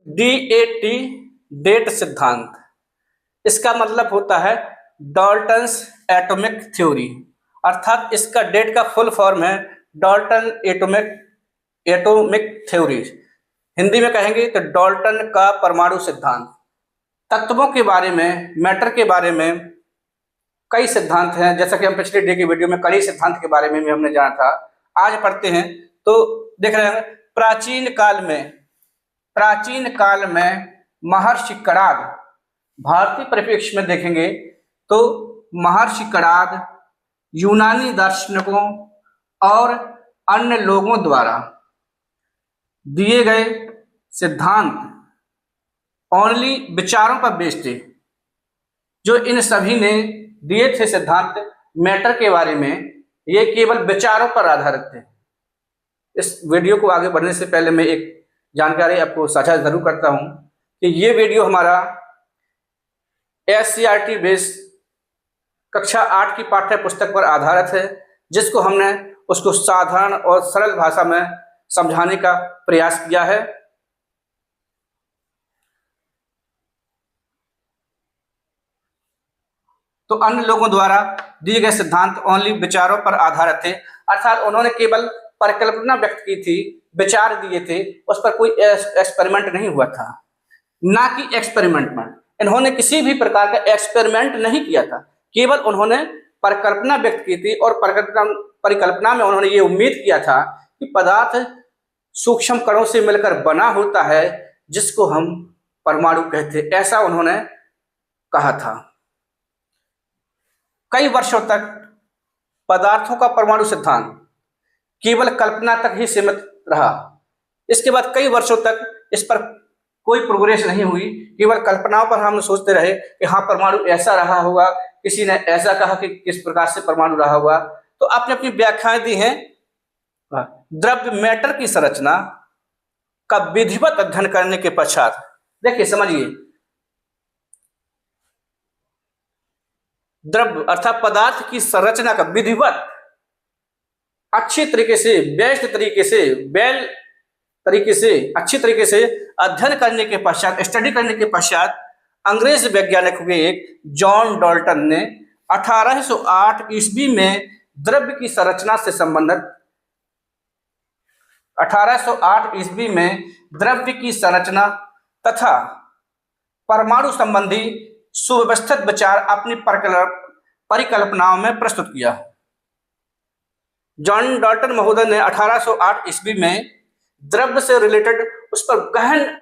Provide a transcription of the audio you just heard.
DAT date सिद्धांत, इसका मतलब होता है डाल्टन्स एटॉमिक थ्योरी, अर्थात इसका डेट का फुल फॉर्म है डाल्टन एटॉमिक थ्योरी। हिंदी में कहेंगे तो डाल्टन का परमाणु सिद्धांत। तत्वों के बारे में, मैटर के बारे में कई सिद्धांत हैं, जैसा कि हम पिछले डे की वीडियो में कई सिद्धांत के बारे में भी हमने जाना था। आज पढ़ते हैं तो देख रहे हैं प्राचीन काल में महर्षि कणाद, भारतीय परिप्रेक्ष्य में देखेंगे तो महर्षि कणाद यूनानी दार्शनिकों और अन्य लोगों द्वारा दिए गए सिद्धांत ओनली विचारों पर बेस्ड थे। जो इन सभी ने दिए थे सिद्धांत मैटर के बारे में, ये केवल विचारों पर आधारित थे। इस वीडियो को आगे बढ़ने से पहले मैं एक जानकारी आपको साझा जरूर करता हूं कि ये वीडियो हमारा SCERT बेस्ड कक्षा 8 की पाठ्य पुस्तक पर आधारित है, जिसको हमने उसको साधारण और सरल भाषा में समझाने का प्रयास किया है। तो अन्य लोगों द्वारा दिए गए सिद्धांत ओनली विचारों पर आधारित थे, अर्थात उन्होंने केवल परिकल्पना व्यक्त की थी, विचार दिए थे, उस पर कोई एक्सपेरिमेंट नहीं हुआ था। ना कि एक्सपेरिमेंट में इन्होंने किसी भी प्रकार का एक्सपेरिमेंट नहीं किया था, केवल उन्होंने परिकल्पना व्यक्त की थी और परिकल्पना में उन्होंने ये उम्मीद किया था कि पदार्थ सूक्ष्म कणों से मिलकर बना होता है, जिसको हम परमाणु कहते हैं, ऐसा उन्होंने कहा था। कई वर्षों तक पदार्थों का परमाणु सिद्धांत केवल कल्पना तक ही सीमित रहा। इसके बाद कई वर्षों तक इस पर कोई प्रोग्रेस नहीं हुई, केवल कल्पनाओं पर हम सोचते रहे कि हाँ परमाणु ऐसा रहा होगा, किसी ने ऐसा कहा कि किस प्रकार से परमाणु रहा होगा। तो आपने अपनी व्याख्याएं दी हैं। द्रव्य मैटर की संरचना का विधिवत अध्ययन करने के पश्चात, देखिए समझिए, द्रव्य अर्थात पदार्थ की संरचना का विधिवत अच्छी तरीके से, बेस्ट तरीके से, अच्छी तरीके से अध्ययन करने के पश्चात, स्टडी करने के पश्चात, अंग्रेज वैज्ञानिक हुए एक जॉन डाल्टन ने 1808 ईस्वी में द्रव्य की संरचना से संबंधित 1808 ईस्वी में द्रव्य की संरचना तथा परमाणु संबंधी सुव्यवस्थित विचार अपनी परिकल्पनाओं में प्रस्तुत किया। जॉन डाल्टन महोदय ने 1808 ईस्वी में द्रव्य से रिलेटेड उस पर गहन